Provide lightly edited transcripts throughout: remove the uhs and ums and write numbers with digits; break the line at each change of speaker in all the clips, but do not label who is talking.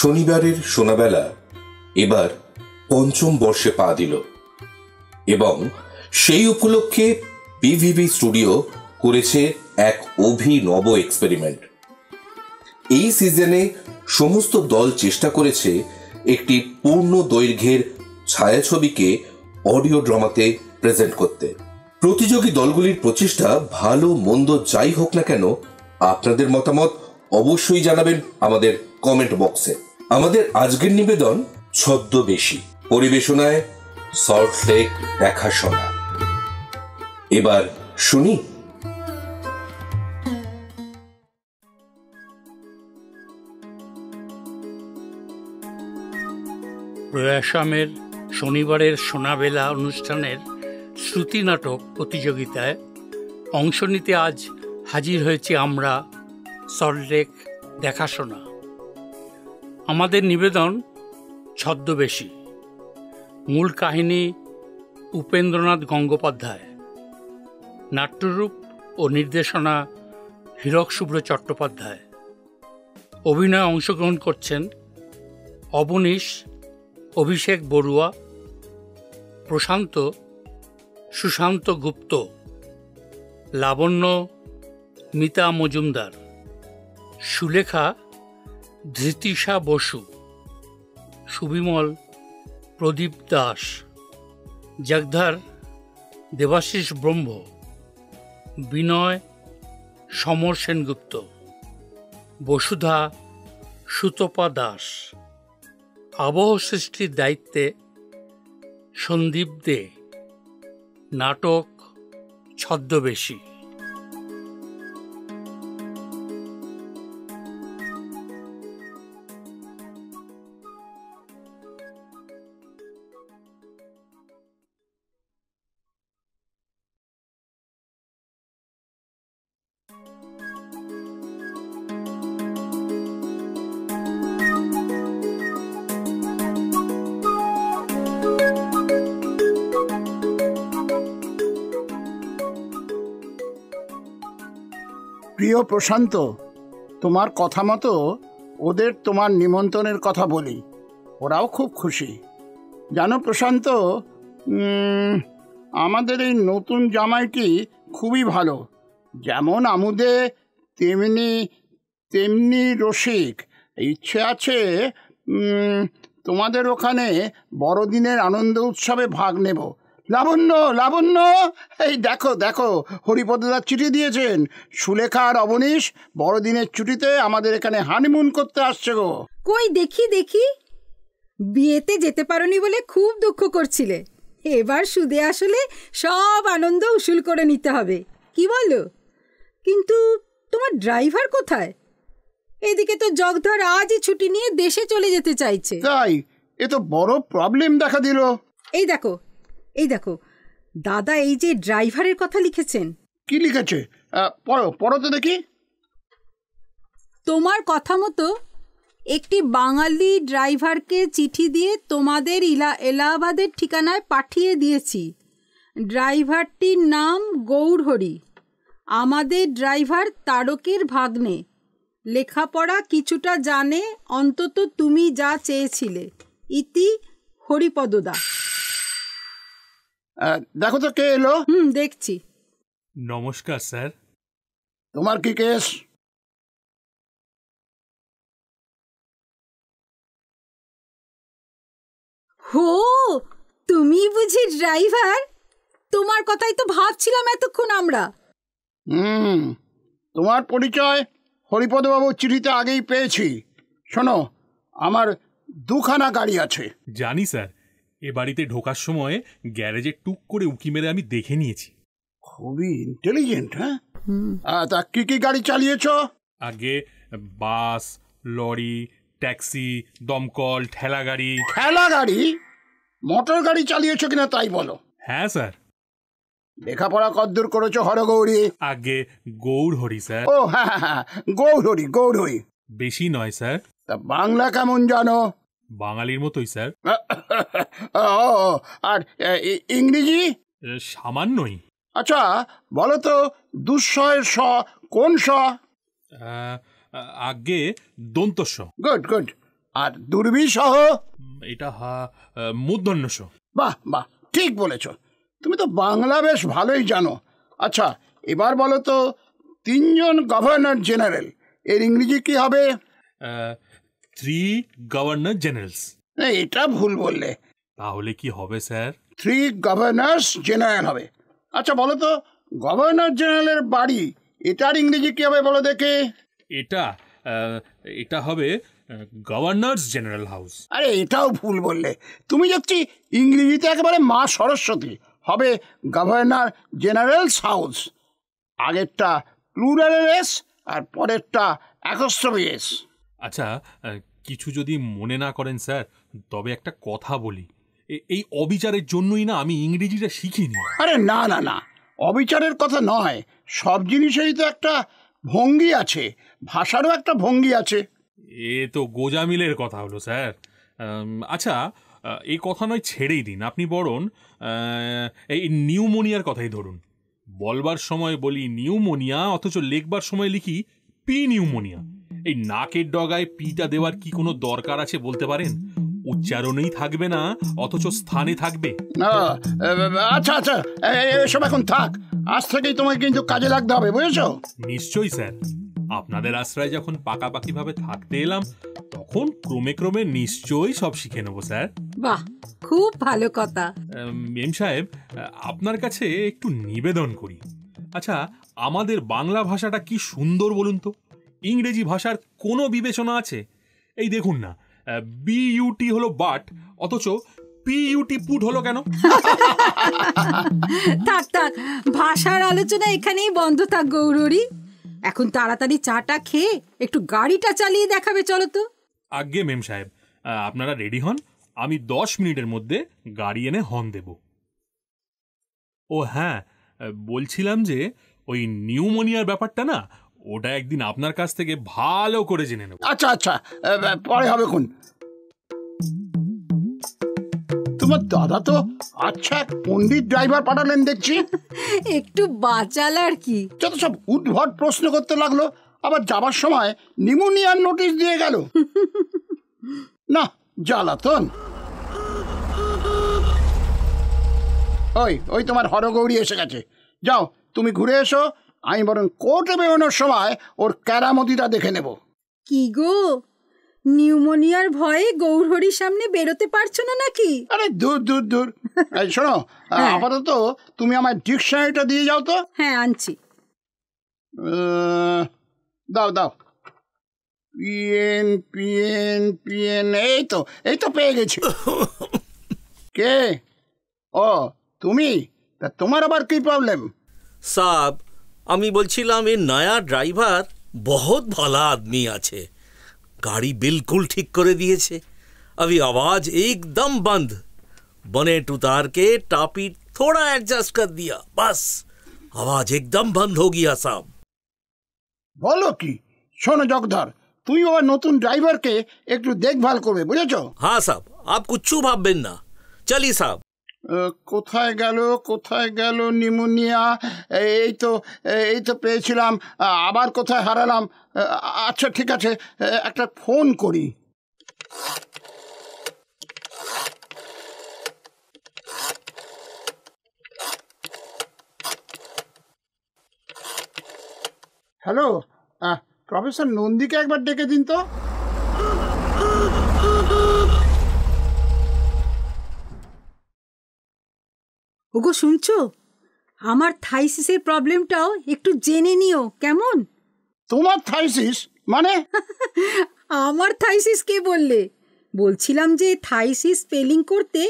শনিবারের সোনাবেলা এবার পঞ্চম বর্ষে পা দিল এবং সেই উপলক্ষে বিভিভি স্টুডিও করেছে এক অভিনব এক্সপেরিমেন্ট। এই সিজনে সমস্ত দল চেষ্টা করেছে একটি পূর্ণ দৈর্ঘ্যের ছায়াছবিকে অডিও ড্রামাতে প্রেজেন্ট করতে। প্রতিযোগী দলগুলির প্রচেষ্টা ভালো মন্দ যাই হোক না কেন, আপনাদের মতামত অবশ্যই জানাবেন আমাদের কমেন্ট বক্সে। আমাদের আজকের নিবেদন ছদ্মবেশী, পরিবেশনায় সল্টলেক দেখাশোনা। এবার শুনি।
প্রয়াসামের শনিবারের সোনাবেলা অনুষ্ঠানের শ্রুতি নাটক প্রতিযোগিতায় অংশ নিতে আজ হাজির হয়েছি আমরা, সল্টলেক দেখাশোনা। আমাদের নিবেদন ছদ্মবেশী। মূল কাহিনী উপেন্দ্রনাথ গঙ্গোপাধ্যায়, নাট্যরূপ ও নির্দেশনা হীরক শুভ্র চট্টোপাধ্যায়। অভিনয়ে অংশগ্রহণ করছেন অবনীশ অভিষেক বড়ুয়া, প্রশান্ত সুশান্ত গুপ্ত, লাবণ্য মিতা মজুমদার, সুলেখা ধৃতিশা বসু, সুবিমল প্রদীপ দাস, জগধর দেবাশিস ব্রহ্ম, বিনয় সমর সেনগুপ্ত, বসুধা সুতপা দাস। আবহ সৃষ্টির দায়িত্বে সন্দীপ দে। নাটক ছদ্মবেশী।
প্রিয় প্রশান্ত, তোমার কথা মতো ওদের তোমার নিমন্ত্রণের কথা বলি, ওরাও খুব খুশি। জানো প্রশান্ত, আমাদের এই নতুন জামাইটি খুবই ভালো, যেমন আমুদে তেমনি তেমনি রসিক। ইচ্ছে আছে তোমাদের ওখানে বড়দিনের আনন্দ উৎসবে ভাগ নেব। লাবণ্য, লাবণ্য, এই দেখো দেখো, হরিপদদার চিঠি দিয়েছেন। সুলেখা আর অবনীশ বড়দিনের ছুটিতে আমাদের এখানে হানিমুন করতে আসছে গো।
কই দেখি দেখি, বিয়েতে যেতে পারোনি বলে খুব দুঃখ করছিলে, এবার সুদে আসলে সব আনন্দ উসুল করে নিতে হবে, কি বলো? কিন্তু তোমার ড্রাইভার কোথায়? এদিকে তো জগধর আজই ছুটি নিয়ে দেশে চলে যেতে চাইছে।
তাই? এ তো বড় প্রবলেম দেখা দিল।
এই দেখো, এই দেখো দাদা, এই যে ড্রাইভারের কথা লিখেছেন।
কি লিখেছে? পড়ো পড়ো তো দেখি।
তোমার কথা মতো একটি বাঙালি ড্রাইভারকে চিঠি দিয়ে তোমাদের এলাহাবাদের ঠিকানায় পাঠিয়ে দিয়েছি। ড্রাইভারটির নাম গৌরহরি, আমাদের ড্রাইভার তারকের ভাগ্নে। লেখাপড়া কিছুটা জানে, অন্তত তুমি যা চেয়েছিলে। ইতি হরিপদদা।
দেখো তো কে এলো।
দেখছি।
নমস্কার স্যার।
তোমার কি কেস?
হো, তুমি বুঝি ড্রাইভার? তোমার কথাই তো ভাবছিলাম এতক্ষণ আমরা।
তোমার পরিচয় হরিপদবাবুর চিঠিতে আগেই পেয়েছি। শোনো, আমার দুখানা গাড়ি আছে।
জানি স্যার, এ বাড়িতে ঢোকার সময় গ্যারেজে টুক করে উঁকি মেরে আমি দেখে নিয়েছি।
খুবই ইন্টেলিজেন্ট। হ্যাঁ, তা কি কি গাড়ি চালিয়েছ?
আগে বাস, লরি, ট্যাক্সি, দমকল, ঠেলা গাড়ি।
ঠেলা গাড়ি? মোটর গাড়ি চালিয়েছ কিনা তাই বলো।
হ্যাঁ স্যার।
লেখাপড়া কদ্দূর করেছো হরগৌরী?
আগে গৌরহরি স্যার।
ও হ্যাঁ হ্যাঁ, গৌরহরি গৌরহরি।
বেশি নয় স্যার।
তা বাংলা কেমন জানো?
বাঙালির মতোই স্যার।
আর ইংরেজি?
সামান্যই।
আচ্ছা বলো তো, দুঃসয়ের স কোন স?
আগে দন্তস্ব।
Good good. আর দুর্বিসহ।
এটা মূর্ধন্য স।
বাহ বাহ, ঠিক বলেছ। তুমি তো বাংলা বেশ ভালোই জানো। আচ্ছা, এবার বলো তো, 3 জন গভর্নর জেনারেল এর ইংরেজি কি হবে?
3 গভর্নর জেনারেলস।
এটা ভুল বললে।
তাহলে কি হবে স্যার?
3 গভর্নর্স জেনারেল হবে। আচ্ছা বলো তো, গভর্নর জেনারেলের বাড়ি এটার ইংরেজি কি হবে বলো দেখে?
এটা হবে গভর্নরস জেনারেল হাউস।
আরে এটাও ভুল বললে। তুমি দেখছি ইংরেজিতে একেবারে মা সরস্বতী। হবে গভর্নর জেনারেলস হাউস। আগেরটা প্লুরালের এস আর পরেরটা অ্যাপোস্ট্রফি এস।
আচ্ছা, কিছু যদি মনে না করেন স্যার, তবে একটা কথা বলি। এই অবিচারের জন্যই না আমি ইংরেজিটা শিখিনি।
আরে না না না, অবিচারের কথা নয়। সব জিনিসেরই তো একটা ভঙ্গি আছে, ভাষারও একটা ভঙ্গি আছে।
এ তো গোজামিলের কথা হলো স্যার। আচ্ছা, এই কথা নয় ছেড়েই দিন, আপনি বরং এই নিউমোনিয়ার কথাই ধরুন। বলবার সময় বলি নিউমোনিয়া, অথচ লিখবার সময় লিখি পি নিউমোনিয়া। এই নাকের ডগায় পিটা দেওয়ার কি কোনো দরকার আছে বলতে পারেন? উচ্চারণেই থাকবে না, অথচ স্থানে থাকবে।
আচ্ছা আচ্ছা, এসব এখন থাক। আজ থেকেই তোমাকে কিন্তু কাজে লাগতে হবে, বুঝেছো?
নিশ্চয়ই স্যার। আপনাদের আশ্রয় যখন পাকাপাকিভাবে থাকতে এলাম, তখন ক্রমে ক্রমে নিশ্চয়ই সব শিখে নেবো স্যার।
বাহ, খুব ভালো কথা।
মেম সাহেব, আপনার কাছে একটু নিবেদন করি। আচ্ছা, আমাদের বাংলা ভাষাটা কি সুন্দর বলুন তো। ইংরেজি ভাষার কোনো বিবেচনা আছে? এই দেখুন না, বিইউটি হলো বাট, অথচ পিইউটি পুট হলো কেন?
থাক থাক, ভাষার আলোচনা এখানেই বন্ধ থাক গৌরী। এখন তাড়াতাড়ি চাটা খেয়ে একটু গাড়িটা চালিয়ে দেখাবে, চলো তো।
আজ্ঞে মেম সাহেব, আপনারা রেডি হন, আমি 10 মিনিটের মধ্যে গাড়ি এনে হর্ন দেব। ও হ্যাঁ, বলছিলাম যে ওই নিউমোনিয়ার ব্যাপারটা না, ওটা একদিন আপনার কাছ থেকে ভালো করে জেনে নেব।
আচ্ছা আচ্ছা, পরে হবে কোন। তোমার দাদা তো আচ্ছা এক পণ্ডিত ড্রাইভার পাঠালেন দেখছি।
একটু বাঁচাল আর কি।
যত সব উদ্ভট প্রশ্ন করতে লাগলো, আবার যাবার সময় নিউমোনিয়ার নোটিশ দিয়ে গেল। না, জ্বালাতন। ওই তোমার হরগৌরী এসে গেছে। যাও তুমি ঘুরে এসো, আমি বরং কোর্টে বেরোনোর সময় ওর ক্যারামতিটা দেখে নেব।
কি গো, নিউমোনিয়ার ভয়ে গৌরহরির সামনে বেরোতে পারছো না নাকি?
আরে দূর দূর দূর। শোনো, আপাতত তুমি আমার ডিকশনারিটা দিয়ে যাও তো।
হ্যাঁ, আনছি।
দাও দাও। পিএন পিএন পিএন, এই তো পেয়ে গেছি। কে? ও তুমি? তা তোমার আবার কি প্রবলেম?
साहब, আমি বলছিলাম এই নয়া ড্রাইভার बहुत भला आदमी আছে। गाड़ी बिल्कुल ठीक করে দিয়েছে। अभी आवाज एकदम बंद। बनेट उतार के टापी थोड़ा एडजस्ट कर दिया, बस आवाज एकदम बंद हो गया साहब।
বলো কি? শোনো জগধর, তুমি আবার নতুন ড্রাইভারকে একটু দেখভাল করবে, বুঝেছো?
हाँ साहब, आप कुछ भाबবেন না। चलिए साहब।
কোথায় গেল নিউমোনিয়া? এই তো পেয়েছিলাম, আবার কোথায় হারালাম? আচ্ছা ঠিক আছে, একটা ফোন করি। হ্যালো, প্রফেসর নন্দীকে একবার ডেকে দিন তো।
ওগো শুনছো, আমার থাইসিসের প্রবলেমটাও একটু জেনে নিও কেমন?
তোমার থাইসিস মানে?
আমার থাইসিস কে বললে? বলছিলাম যে থাইসিস স্পেলিং করতে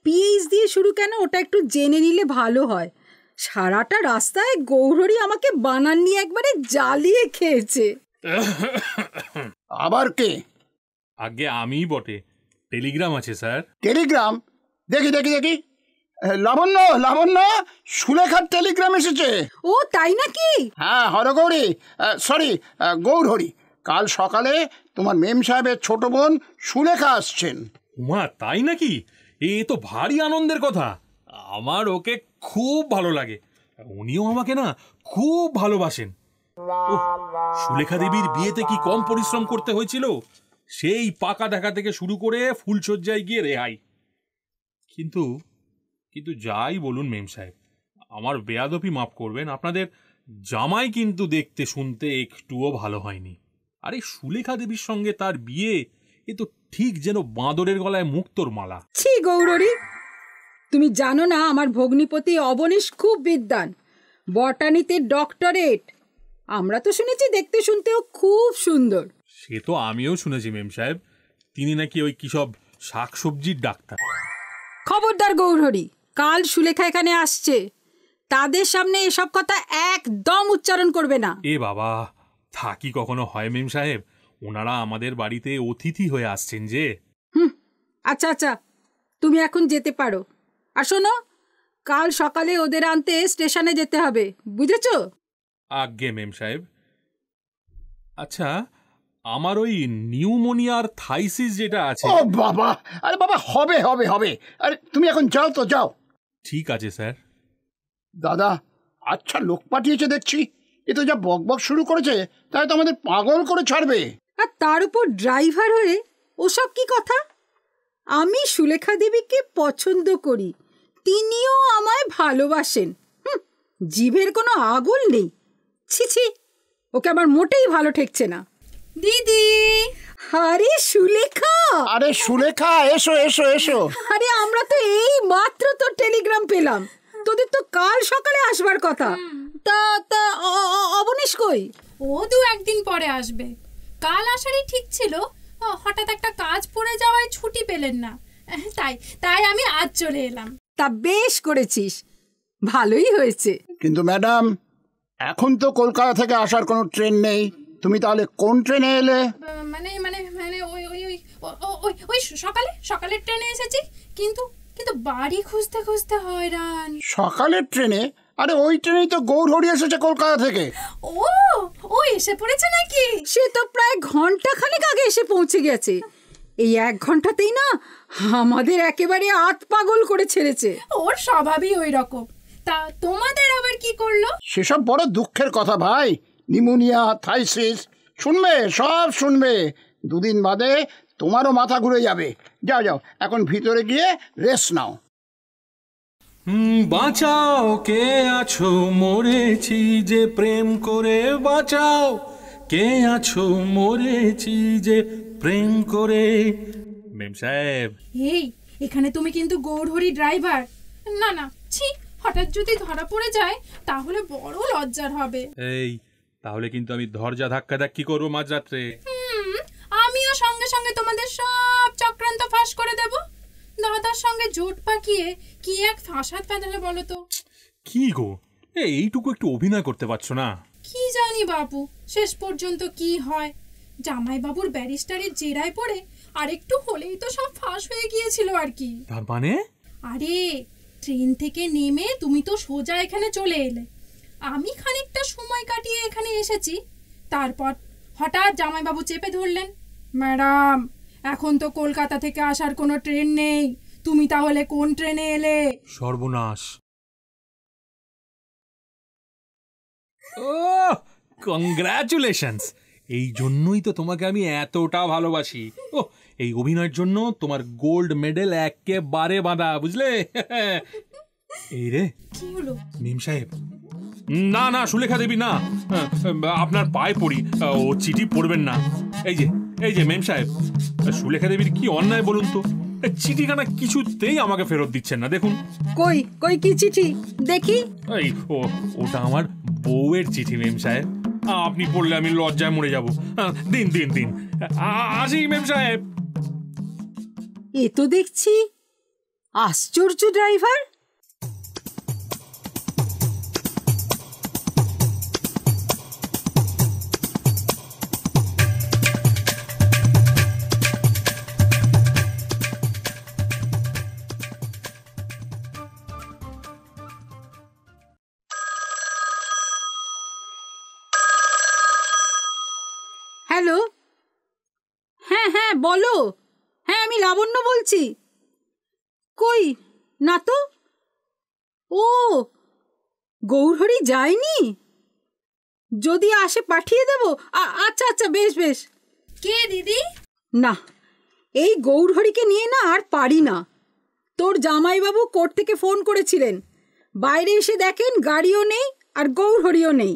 পিএইচ দিয়ে শুরু কেন, ওটা একটু জেনে নিলে ভালো হয়। সারাটা রাস্তায় গৌরহরি আমাকে বানান নিয়ে একবারে জ্বালিয়ে খেয়েছে।
আবার কে?
আগে আমিই বটে। টেলিগ্রাম আছে স্যার।
টেলিগ্রাম? দেখি দেখি দেখি। লাবণ্য লাবণ্য, সুলেখার টেলিগ্রাম এসেছে।
ও তাই নাকি?
হ্যাঁ হরগৌরী, সরি গৌরহরি, কাল সকালে তোমার মেম সাহেবের ছোট বোন সুলেখা আসছেন।
উমা, তাই নাকি? এ তো ভারী আনন্দের কথা। আমার ওকে খুব ভালো লাগে, উনিও আমাকে না খুব ভালোবাসেন। সুলেখা দেবীর বিয়েতে কি কম পরিশ্রম করতে হয়েছিল সেই পাকা দেখা থেকে শুরু করে ফুলশয্যায় গিয়ে রেহাই। কিন্তু কিন্তু যাই বলুন মেম সাহেব, আমার বেয়াদপি মাফ করবেন, আপনাদের জামাই কিন্তু দেখতে শুনতে একটুও ভালো হয়নি। আরে সুলেখা দেবীর সঙ্গে তার বিয়ে, এ তো ঠিক যেন বাঁদরের গলায় মুক্তোর মালা।
ছি গৌরী, তুমি জানো না আমার ভগ্নিপতি অবনীশ খুব বিদ্বান, বটানিতে ডক্টরেট। আমরা তো শুনেছি দেখতে শুনতেও খুব সুন্দর।
সে তো আমিও শুনেছি মেম সাহেব, তিনি নাকি ওই কি সব শাকসবজির ডাক্তার।
খবরদার গৌরী, কাল সুলেখা এখানে আসছে, তাদের সামনে এসব কথা একদম উচ্চারণ করবে না।
এ বাবা, থাকি কখনো হয় মেম সাহেব? ওনারা আমাদের বাড়িতে অতিথি হয়ে আসছেন যে।
আচ্ছা আচ্ছা, তুমি এখন যেতে পারো। আর শোনো, কাল সকালে ওদের আনতে স্টেশনে যেতে হবে, বুঝেছো?
আজ্ঞে মেম সাহেব। আচ্ছা, আমার ওই নিউমোনিয়ার থাইসিস যেটা আছে।
ও বাবা, আরে বাবা, হবে হবে হবে। আরে তুমি এখন যাও তো, যাও।
ঠিক আছে স্যার।
দাদা, আচ্ছা লোক পাঠিয়েছে দেখছি, এ তো যা বকবক শুরু করেছে, তাই তো আমাদের পাগল করে ছাড়বে।
আর তার উপর ড্রাইভার হয়ে ওসব কি কথা? আমি সুলেখা দেবীকে পছন্দ করি, তিনিও আমায় ভালোবাসেন। জিভের কোনো আগুল নেই। ছি ছি, ওকে আমার মোটেই ভালো ঠেকছে না।
দিদি!
আরে সুলেখা!
আরে সুলেখা, এসো এসো এসো।
আরে আমরা তো এই মাত্র তোর টেলিগ্রাম পেলাম, তোদের তো কাল সকালে আসবার কথা। তা তা অবনীশ কই?
ও 2-1 দিন পরে আসবে। কাল আসারই ঠিক ছিল, হঠাৎ একটা কাজ পড়ে যাওয়ায় ছুটি পেলেন না, তাই আমি আজ চলে এলাম।
তা বেশ করেছিস, ভালোই হয়েছে।
কিন্তু ম্যাডাম, এখন তো কলকাতা থেকে আসার কোনো ট্রেন নেই, তুমি তাহলে কোন ট্রেনে এলে?
মানে মানে মানে ওই ওই ওই ওই ওই সকালের ট্রেনে এসেছি, কিন্তু কিন্তু বাড়ি খুঁজতে খুঁজতে হয়রান।
সকালের ট্রেনে? আরে ওই ট্রেনেই তো গৌরহরি এসেছে কলকাতা থেকে।
ও এসে পড়েছে নাকি?
সে তো প্রায় ঘন্টা খানেক আগে এসে পৌঁছে গেছে। এই 1 ঘন্টাতেই না আমাদের একেবারে আত পাগল করে ছেড়েছে।
ওর স্বভাবই ওই রকম। তা তোমাদের আবার কি করলো?
সেসব বড় দুঃখের কথা ভাই। নিউমোনিয়া, থাইসিস, শুনবে, সব শুনবে। 2 দিন বাদে তোমারও মাথা ঘুরে যাবে। যাও যাও, এখন ভিতরে গিয়ে রেস্ট নাও।
বাঁচাও, কে আছো, মরেছি যে প্রেম করে বাঁচাও, কে আছো, মরেছি যে প্রেম করে। মেম সাহেব,
এই এখানে তুমি কিন্তু গৌরহরি ড্রাইভার। না না, ছি, হঠাৎ যদি ধরা পড়ে যায় তাহলে বড় লজ্জার হবে।
এই তাহলে কিন্তু আমি দরজা ধাক্কা ধাক্কি করবো মাঝরাত্রে।
আমিও সঙ্গে সঙ্গে তোমাদের সব চক্রান্ত ফাঁস করে দেব। দাদার সঙ্গে জোট পাকিয়ে কি এক ফাঁসাদ পেঁদালে বলো তো।
কি গো, এইটুকু একটু অভিনয় করতে পারছো না?
কি জানি বাবু, শেষ পর্যন্ত কি হয়। জামাইবাবুর ব্যারিস্টারের জেরায় পড়ে আরেকটু হলেই তো সব ফাঁস হয়ে গিয়েছিল আর কি।
তার মানে?
আরে ট্রেন থেকে নেমে তুমি তো সোজা এখানে চলে এলে, আমি খানিকটা সময় কাটিয়ে এখানে এসেছি, তারপর হঠাৎ জামাইবাবু চেপে ধরলেন, ম্যাডাম এখন তো কলকাতা থেকে আসার কোনো ট্রেন নেই, তুমি তাহলে কোন ট্রেনে এলে?
সর্বনাশ! ও কংগ্রাচুলেশনস! এই জন্যই তো তোমাকে আমি এতটা ভালোবাসি। ও, এই অভিনয়ের জন্য তোমার গোল্ড মেডেল একেবারে বাঁধা, বুঝলে? এই রে,
কি হলো?
মিম সাহেব, না না সুলেখা দেবী না, আপনার পায়ে পড়ি, ও চিঠি পড়বেন না। এই যে মেম সাহেব, সুলেখা দেবীর কি অন্যায় বলুন তো, চিঠিখানা কিছুতেই আমাকে ফেরত দিচ্ছেন না। দেখুন।
কই কই কি চিঠি দেখি?
এই ওটা আমার বউয়ের চিঠি মেম সাহেব, আপনি পড়লে আমি লজ্জায় মরে যাব। দিন দিন দিন, আসি মেম সাহেব।
এ তো দেখছি আশ্চর্য ড্রাইভার। হ্যালো, হ্যাঁ হ্যাঁ বলো। হ্যাঁ আমি লাবণ্য বলছি। কই না তো। ও গৌরহরি যায়নি? যদি আসে পাঠিয়ে দেব। আচ্ছা আচ্ছা, বেশ বেশ।
কে দিদি?
না, এই গৌরহরিকে নিয়ে না আর পারি না। তোর জামাইবাবু কোর্ট থেকে ফোন করেছিলেন, বাইরে এসে দেখেন গাড়িও নেই আর গৌরহরিও নেই।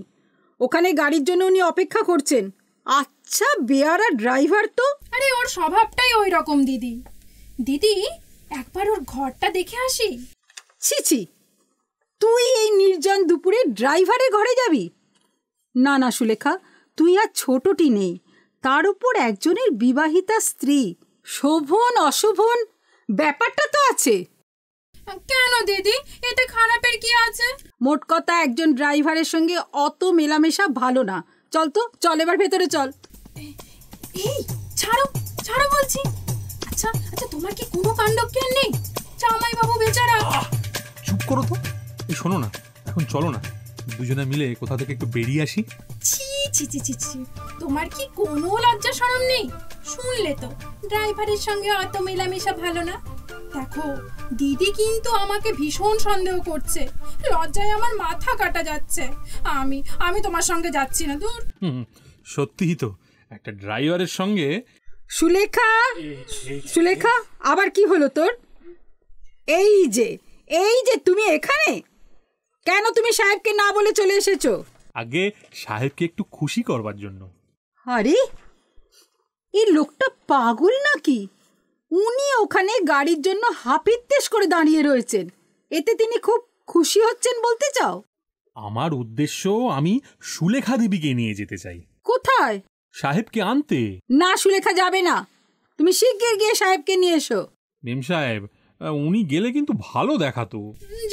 ওখানে গাড়ির জন্য উনি অপেক্ষা করছেন। আচ্ছা বেয়ারা ড্রাইভার তো।
আরে ওর স্বভাবটাই ওই রকম দিদি। দিদি একবার ওর ঘরটা দেখে আসি।
ছি ছি, তুই এই নির্জন দুপুরে ড্রাইভারের ঘরে যাবি? না না সুলেখা, তুই আর ছোটটি নেই, তার উপর একজনের বিবাহিতা স্ত্রী, শোভন অশোভন ব্যাপারটা তো আছে।
কেন দিদি, এতে খারাপের কি আছে?
মোট কথা একজন ড্রাইভারের সঙ্গে অত মেলামেশা ভালো না। চল তো, চল এবার ভেতরে চল।
এই ছাড়ো ছাড়ো বলছি। আচ্ছা আচ্ছা, তোমার কি কোনো কাণ্ডজ্ঞান নেই? জামাইবাবু বেচারা।
চুপ করো তো। এই শোনো না, এখন চলো না, দুজনে মিলে কোথা থেকে একটু বেরিয়ে আসি।
ছি ছি ছি ছি ছি, তোমার কি কোনো লজ্জা শরম নেই? শুনলে তো, ড্রাইভারের সঙ্গে অত মেলামেশা ভালো না। দেখো দিদি কিন্তু আমাকে ভীষণ সন্দেহ করছে, লজ্জায় আমার মাথা কাটা যাচ্ছে। আমি তোমার সঙ্গে যাচ্ছি না, দূর।
সত্যিই তো, একটা ড্রাইভারের সঙ্গে।
সুলেখা, সুলেখা, আবার কি হলো তোর? এই যে তুমি এখানে কেন? তুমি সাহেবকে না বলে চলে এসেছো?
আগে সাহেবকে একটু খুশি করবার জন্য।
আরে এই লোকটা পাগল নাকি? উনি ওখানে গাড়ির জন্য হাপিত্তেশ করে দাঁড়িয়ে রয়েছেন, এতে তিনি খুব খুশি হচ্ছেন বলতে চাও?
আমার উদ্দেশ্য, আমি সুলেখা দেবীকে নিয়ে যেতে চাই।
কোথায়?
সাহেবকে আনতে।
না, সুলেখা যাবে না, তুমি শিগগির গিয়ে সাহেবকে নিয়ে এসো।
মেম সাহেব, উনি গেলে কিন্তু ভালো দেখাতো।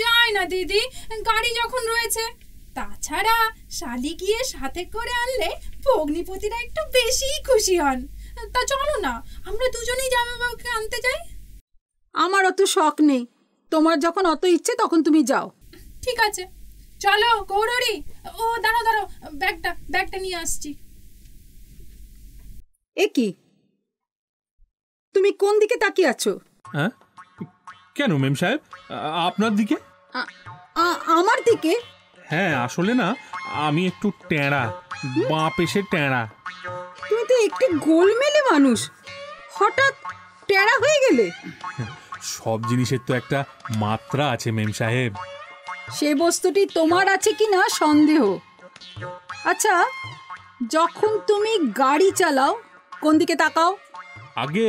যায় না দিদি, গাড়ি যখন রয়েছে। তাছাড়া শালি গিয়ে সাথে করে আনলে ভগ্নিপতিরা একটু বেশিই খুশি হন। তা চলো না, আমরা দুজনেই জামাইবাবুকে আনতে যাই।
আমার অত শখ নেই, তোমার যখন অত ইচ্ছে তখন তুমি যাও।
ঠিক আছে, চলো গৌরহরি। ও দাঁড়াও দাঁড়াও, ব্যাগটা নিয়ে আসছি।
এ কি, তুমি কোন দিকে তাকিয়ে আছো?
হ্যাঁ, কেন মেম সাহেব, আপনার দিকে?
আমার দিকে?
হ্যাঁ, আসলে না, আমি একটু টেঁড়া, বাঁ পেশে টেঁড়া।
তুমি তো একটু গোলমেলে মানুষ, হঠাৎ টেরা হয়ে গেলে?
সব জিনিসের তো একটা মাত্রা আছে মেম সাহেব।
সে বস্তুটি তোমার আছে কি না সন্দেহ। আচ্ছা, যখন তুমি গাড়ি চালাও কোন দিকে তাকাও?
আগে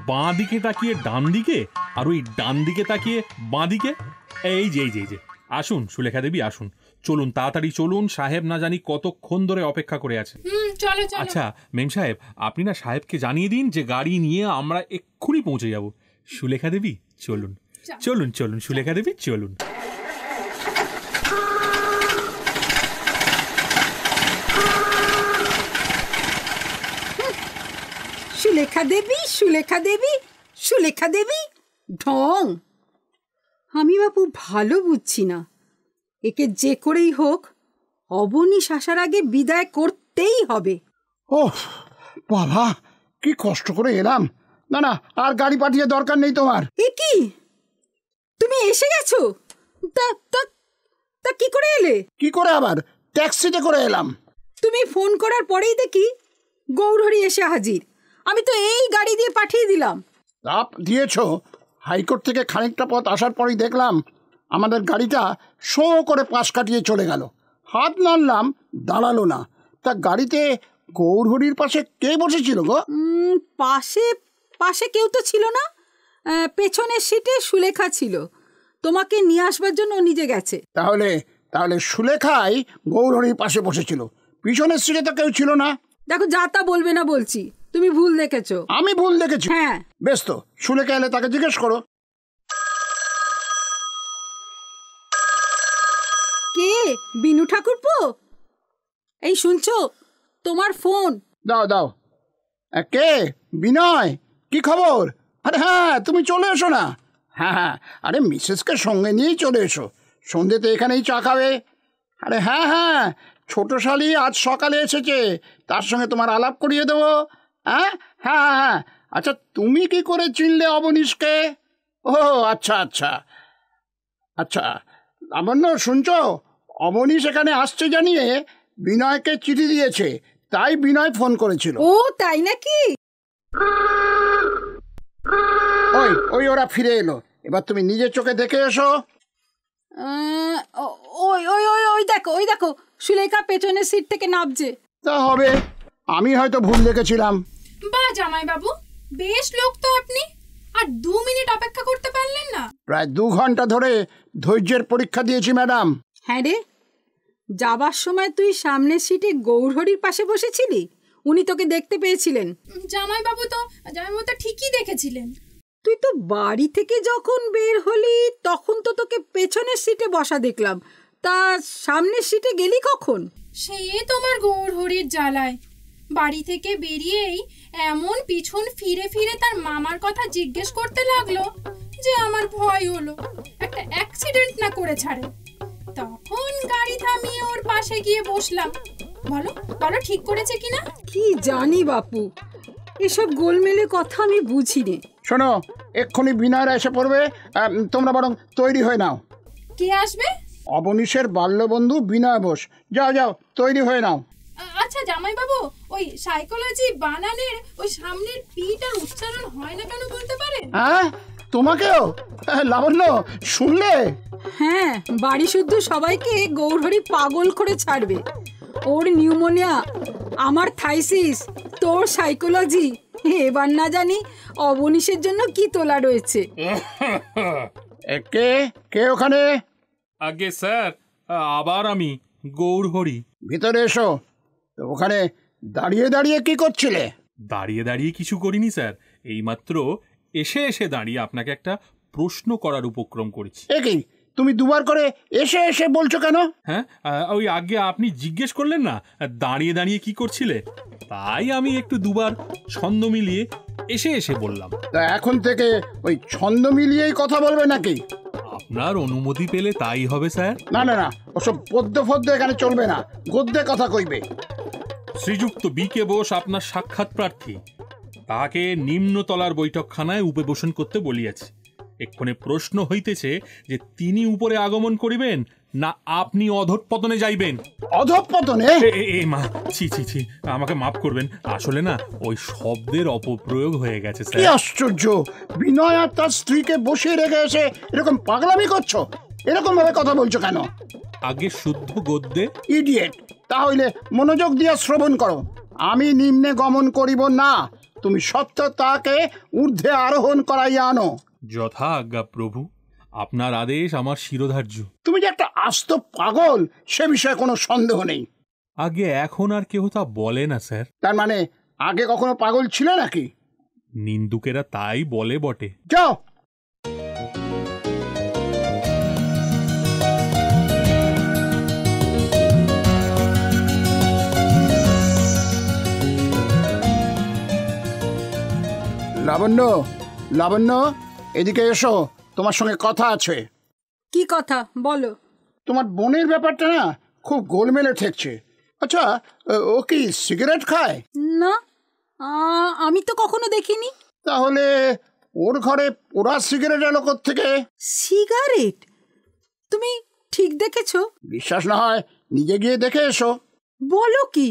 বাঁ দিকে তাকিয়ে ডান দিকে, আর ওই ডান দিকে তাকিয়ে বাঁ দিকে। এই যে আসুন সুলেখা দেবী, আসুন, চলুন তাড়াতাড়ি চলুন, সাহেব না জানি কতক্ষণ ধরে অপেক্ষা করে আছে।
চলো।
আচ্ছা মেম সাহেব, আপনি না সাহেবকে জানিয়ে দিন যে গাড়ি নিয়ে আমরা এক্ষুনি পৌঁছে যাব। সুলেখা দেবী চলুন, চলুন সুলেখা দেবী চলুন।
সুলেখা দেবী ঢং। আমি বাপু ভালো বুঝছি না, একে যে করেই হোক অবনীশ আসার আগে বিদায় করতেই হবে।
ওহ বাবা, কি কষ্ট করে এলাম। না না, আর গাড়ি পাঠিয়ে দরকার নেই তোমার।
এ কি, তুমি এসে গেছো? তা কি করে এলে?
কি করে আবার? ট্যাক্সিতে করে এলাম।
তুমি ফোন করার পরেই দেখি গৌরহরি এসে হাজির। আমি তো এই গাড়ি দিয়ে পাঠিয়ে দিলাম।
চাপ দিয়েছ? হাইকোর্ট থেকে খানিকটা পথ আসার পরেই দেখলাম আমাদের গাড়িটা শো করে পাশ কাটিয়ে চলে গেল। হাত নাড়লাম, দাঁড়ালো না। তা গাড়িতে গৌরহরির পাশে কে বসেছিল গো?
পাশে কেউ তো ছিল না, পেছনের সিটে সুলেখা ছিল। তোমাকে নিয়ে আসবার জন্য নিজে গেছে।
তাহলে সুলেখাই গৌরহরির পাশে বসেছিল, পিছনের সিটে তো কেউ ছিল না।
দেখো, যা তা বলবে না বলছি, তুমি ভুল দেখেছো।
আমি ভুল দেখেছি?
হ্যাঁ।
বেশ তো, সুলেখা এলে তাকে জিজ্ঞেস করো।
কে? বিনু ঠাকুরপো? এই শুনছো, তোমার ফোন।
দাও। কে? বিনয়, কি খবর? আরে হ্যাঁ, তুমি চলে এসো না। হ্যাঁ, আরে মিসেসকে সঙ্গে নিয়েই চলে এসো, সন্ধ্যেতে এখানেই চা খাবে। আরে হ্যাঁ, ছোট শালি আজ সকালে এসেছে, তার সঙ্গে তোমার আলাপ করিয়ে দেবো। হ্যাঁ। আচ্ছা, তুমি কি করে চিনলে অবনীশকে? ও আচ্ছা। লাবণ্য, শুনছো, অবনীশ এখানে আসছে জানিয়ে বিনয়কে চিঠি দিয়েছে, তাই বিনয় ফোন করেছিল।
ও তাই নাকি?
ওই ওই ওরা ফিরে এলো, এবার তুমি নিজের চোখে দেখে এসো।
ওই ওই ওই ওই দেখো, ওই দেখো, সুলেখা পেছনের সিট থেকে নামছে।
তা হবে, আমি হয়তো ভুল দেখেছিলাম।
বা জামাইবাবু, বেশ লোক তো আপনি, আর 2 মিনিট অপেক্ষা করতে পারলেন না?
প্রায় 2 ঘন্টা ধরে ধৈর্যের পরীক্ষা দিয়েছি ম্যাডাম।
হ্যাঁ রে, যাবার সময় তুই সামনের সিটে গৌরহরির পাশে বসেছিলি, উনি তোকে দেখতে পেয়েছিলেন।
জামাইবাবু তো ঠিকই দেখেছিলেন।
তুই তো বাড়ি থেকে যখন বের হলি তখন তো তোকে পেছনের সিটে বসা দেখলাম, তা সামনের সিটে গেলি কখন?
সে তোমার গৌরহরির জ্বালায় বাড়ি থেকে বেরিয়েই এমন পিছন ফিরে ফিরে তার মামার কথা জিজ্ঞেস করতে লাগলো যে আমার ভয় হলো একটা অ্যাক্সিডেন্ট না করে ছাড়ে। তখন গাড়ি থামিয়ে ওর পাশে গিয়ে বসলাম। বলো বলো, ঠিক করেছে কিনা?
কি জানি বাপু, এসব গোলমেলে কথা আমি বুঝিনি।
শোনো, এক্ষুনি বিনয়রা এসে পড়বে, তোমরা বরং তৈরি হয়ে নাও।
কে আসবে?
অবনীশের বাল্যবন্ধু বিনয় বোস। যাও যাও, তৈরি হয়ে নাও।
আচ্ছা জামাইবাবু, ওই সাইকোলজি বানানের ওই সামনের পিটার উচ্চারণ হয় না কেন বলতে পারেন?
হ্যাঁ, তোমাকেও? লাবণ্য, শুনলে?
হ্যাঁ, বাড়ি শুদ্ধ সবাইকে গৌরহরি পাগল করে ছাড়বে। ওর নিউমোনিয়া, আমার থাইসিস, তোর সাইকোলজি, এবার না জানি অবনীশের জন্য কি তোলা রয়েছে।
কে কে ওখানে?
আগে স্যার, আবার আমি গৌরহরি।
ভিতরে এসো। তো ওখানে দাঁড়িয়ে দাঁড়িয়ে কি করছিলে?
দাঁড়িয়ে দাঁড়িয়ে কিছু করিনি স্যার, এইমাত্র এসে এসে দাঁড়িয়ে আপনাকে একটা প্রশ্ন করার উপক্রম করেছি।
কি তুমি দুবার করে এসে এসে বলছো কেন?
হ্যাঁ, ওই আগে আপনি জিজ্ঞেস করলেন না দাঁড়িয়ে দাঁড়িয়ে কি করছিলে, তাই আমি একটু দুবার ছন্দ মিলিয়ে এসে এসে বললাম।
তা এখন থেকে ওই ছন্দ মিলিয়েই কথা বলবে নাকি?
আপনার অনুমতি পেলে তাই হবে স্যার।
না না না, ওসব পদ্য ফদ্য এখানে চলবে না, গদ্যে কথা কইবে।
শ্রীযুক্ত বি.কে. বোস আপনার সাক্ষাৎ প্রার্থী, তাহাকে নিম্নতলার বৈঠকখানায় উপবেশন করতে বলিয়াছি। এক্ষণে প্রশ্ন হইতেছে যে তিনি উপরে আগমন করিবেন না আপনি অধঃপতনে যাইবেন।
অধঃপতনে?
মা, ছি ছি ছি, আমাকে মাফ করবেন, আসলে না ওই শব্দের অপপ্রয়োগ হয়ে গেছে
কি
স্যার।
আশ্চর্য, বিনয় আর তার স্ত্রীকে বসিয়ে রেখে এসে এরকম পাগলামি করছো? এরকম ভাবে কথা বলছো কেন?
আগে শুদ্ধ গদ্যে।
ইডিয়েট, তাহলে মনোযোগ দিয়ে শ্রবণ করো। আমি নিম্নে গমন করিব না, তুমি সত্য তাকে ঊর্ধ্বে আরোহণ করাইয়া আনো।
যথা আজ্ঞা প্রভু, আপনার আদেশ আমার শিরোধার্য।
তুমি যে একটা আস্ত পাগল সে বিষয়ে কোনো সন্দেহ নেই।
আগে এখন আর কেউ তা বলে না স্যার।
তার মানে আগে কখনো পাগল ছিলে নাকি?
নিন্দুকেরা তাই বলে বটে।
যাও। লাবণ্য, লাবণ্য, এদিকে এসো, তোমার সঙ্গে কথা আছে।
কি কথা বলো?
তোমার বোনের ব্যাপারটা না খুব গোলমেলে ঠেকছে। আচ্ছা, ও কি সিগারেট খায়?
না, আমি তো কখনো দেখিনি।
তাহলে ওর ঘরে পোড়া সিগারেট এলো থেকে?
সিগারেট? তুমি ঠিক দেখেছো?
বিশ্বাস না হয় নিজে গিয়ে দেখে এসো।
বলো কি?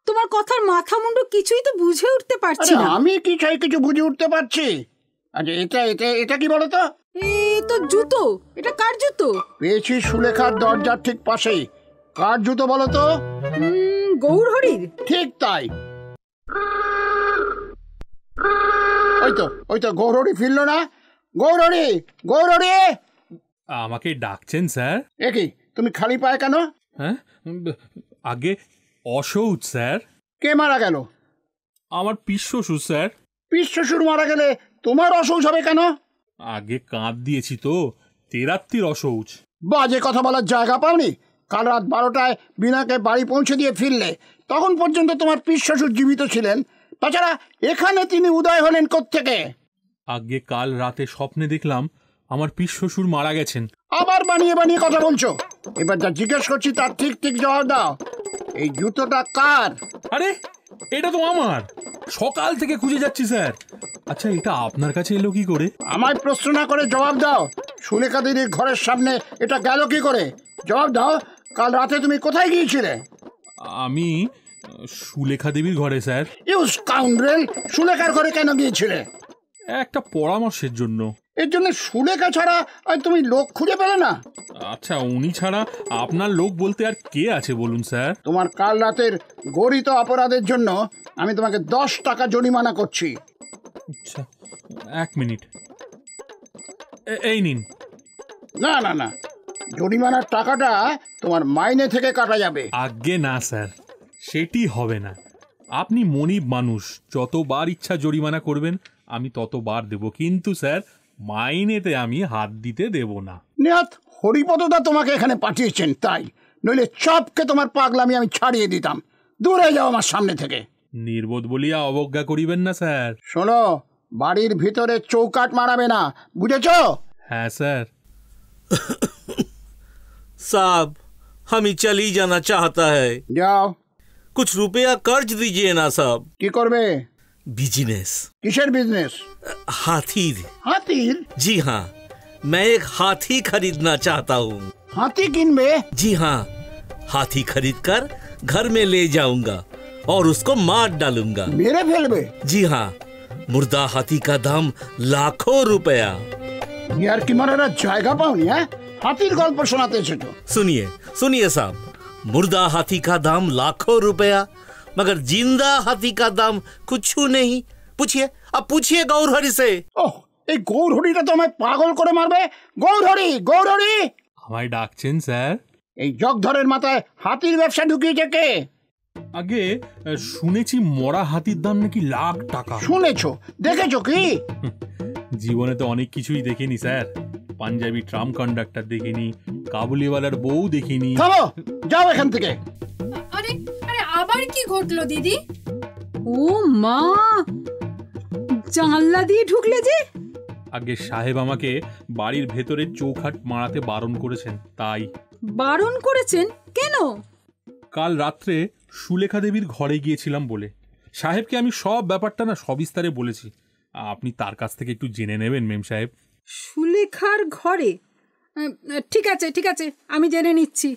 তোমার কথার মাথা মুন্ডু কিছুই তো বুঝে উঠতে পারছি না।
আমি কি চাই কিছু বুঝে উঠতে পারছি? আচ্ছা, এটা এটা এটা কি বলো তো?
এই তো জুতো। এটা কার জুতো?
পেয়েছি সুলেখার দরজার ঠিক পাশেই। কার জুতো বলো তো?
গৌরহরির।
ঠিক তাই। ওই তো গৌরহরি ফিরল না। গৌরহরি, গৌরহরি!
আমাকে ডাকছেন স্যার?
কি তুমি খালি পায় কেন?
হ্যাঁ, আগে অশৌচ স্যার।
কে মারা গেল?
আমার পিসশ্বশুর স্যার।
পিসশ্বশুর মারা গেলে তোমার অশৌচ হবে কেন?
আগে কাঁধ দিয়েছি তো, তেরাত্রির অশৌচ।
বাজে কথা বলার জায়গা পাওনি? কাল রাত 12টায় বিনাকে বাড়ি পৌঁছে দিয়ে ফিরলে, তখন পর্যন্ত তোমার পিসশ্বশুর জীবিত ছিলেন। তাছাড়া এখানে তিনি উদয় হলেন কোত্থেকে?
আগে কাল রাতে স্বপ্নে দেখলাম আমার পিসশ্বশুর মারা গেছেন।
আবার বানিয়ে বানিয়ে কথা বলছো। এবার যা জিজ্ঞেস করছি তার ঠিক ঠিক জবাব দাও। এই জুতোটা কার?
আরে, এটা তো আমার, সকাল থেকে খুঁজে যাচ্ছি স্যার। আচ্ছা, এটা আপনার কাছে এলো কি করে?
আমায় প্রশ্ন না করে জবাব দাও। সুলেখা দিদির ঘরের সামনে এটা গেল কি করে? জবাব দাও। কাল রাতে তুমি কোথায় গিয়েছিলে?
সুলেখা দেবীর ঘরে স্যার।
ইউ স্কাউন্ড্রেল, সুলেখার ঘরে কেন গিয়েছিলে?
একটা পরামর্শের জন্য।
এর জন্য সুলেখা ছাড়া আর তুমি লোক খুঁজে পেলে না?
আচ্ছা, উনি ছাড়া আপনার লোক বলতে আর কে আছে বলুন স্যার?
তোমার কাল রাতের গরিত অপরাধের জন্য আমি তোমাকে 10 টাকা জরিমানা করছি।
আচ্ছা, 1 মিনিট, এই নিন।
না না না, জরিমানার টাকাটা তোমার মাইনে থেকে কাটা যাবে।
আজ্ঞে না স্যার, সেটি হবে না। আপনি মনিব মানুষ, যতবার ইচ্ছা জরিমানা করবেন আমি ততবার দেব, কিন্তু স্যার মাইনেতে আমি হাত দিতে দেব না।
নিহাত হরিপদদা তোমাকে এখানে পাঠিয়েছেন তাই, নইলে চপকে তোমার পাগলামি আমি ছাড়িয়ে দিতাম। দূরে যাও আমার সামনে থেকে।
নির্বোধ বলিয়া অবজ্ঞা করিবেন না স্যার।
শোনো, বাড়ির ভিতরে চৌকাট মারাবে না, বুঝেছ?
হ্যাঁ স্যার।
साहब, हम ही चली जाना चाहता है।
যাও।
कुछ रुपया कर्ज दीजिए ना साहब।
কি করবে?
बिजनेस।
কিসের বিজনেস?
हाथी।
হাতির?
जी हाँ, मैं एक हाथी खरीदना चाहता हूँ।
হাতি কিনবে?
जी हाँ, हाथी खरीद कर घर में ले जाऊंगा और उसको मार डालूंगा।
মেরে ফেলবে?
जी हाँ, मुर्दा हाथी का दाम लाखों रुपया।
ইয়ার কি মারার জায়গা পাওনি? হ্যাঁ, হাতির গল্প শোনাতে এসেছো?
सुनिए सुनिए साहब, मुर्दा हाथी का दाम लाखों रुपया, मगर जिंदा हाथी का दाम कुछ नहीं। पूछिए, अब पूछिए गौरहरि से।
ওহ, এই গৌরহরিটা তো আমায় পাগল করে মারবে। গৌরহরি, গৌরহরি!
আমায় ডাকছেন স্যার?
এই জগধরের মাথায় হাতির ব্যবসা ঢুকিয়েছে কে?
আগে শুনেছি মরা হাতির দাম নাকি লাখ টাকা।
শুনেছো? দেখেছো কি?
জীবনে তো অনেক কিছুই দেখিনি স্যার। পাঞ্জাবি ট্রাম কন্ডাক্টর দেখিনি, কাবুলিওয়ালার বউ দেখিনি।
থামো, যাও এখান থেকে।
আরে আরে আবার কি ঘটলো দিদি?
ও মা, জানলা দিয়ে ঢুকলে যে?
আগে সাহেব আমাকে বাড়ির ভেতরে চৌখাট মারাতে বারণ করেছেন, তাই।
বারণ করেছেন কেন?
কাল রাত্রে সুলেখা দেবীর ঘরে গিয়েছিলাম বলে সাহেবকে আমি সব ব্যাপারটা না সবিস্তারে বলেছি। আপনি তার কাছ থেকে একটু জেনে নেবেন মেম সাহেব।
সুলেখার ঘরে? ঠিক আছে ঠিক আছে, আমি জেনে নিচ্ছি।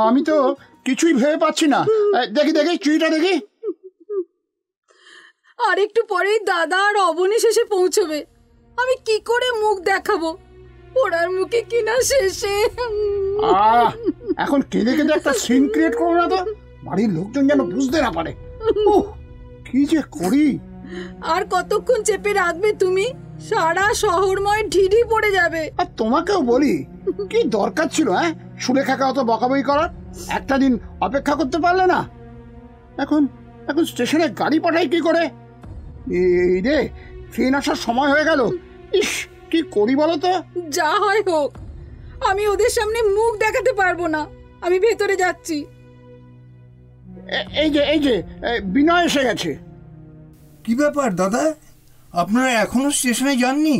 আমি তো কিছুই ভেবে পাচ্ছি না। দেখি দেখি চুইটা দেখি।
আর একটু পরেই দাদা আর অবনীশ এসে পৌঁছবে। আমি কি করে মুখ দেখাবো? ওরার মুখে কিনা শেষে।
এখন কেঁদে কেঁদে একটা সিন ক্রিয়েট করো না তো, বাড়ির লোকজন যেন বুঝতে না পারে। কি যে করি।
আর কতক্ষণ চেপে রাখবে তুমি? সারা শহরময় ঢিঢি পড়ে যাবে।
আর তোমাকেও বলি, কি দরকার ছিল হ্যাঁ সুলেখাকে অত বকাবকি করার? একটা দিন অপেক্ষা করতে পারলে না? এখন এখন স্টেশনে গাড়ি পাঠাই কি করে? এই রে, ট্রেন আসার সময় হয়ে গেল। ইস, কি করি বলো তো?
যা হয় হোক, আমি ওদের সামনে মুখ দেখাতে পারবো না। আমি ভেতরে যাচ্ছি।
এই যে বিনয় এসে গেছে।
কি ব্যাপার দাদা, আপনারা এখনো স্টেশনে যাননি?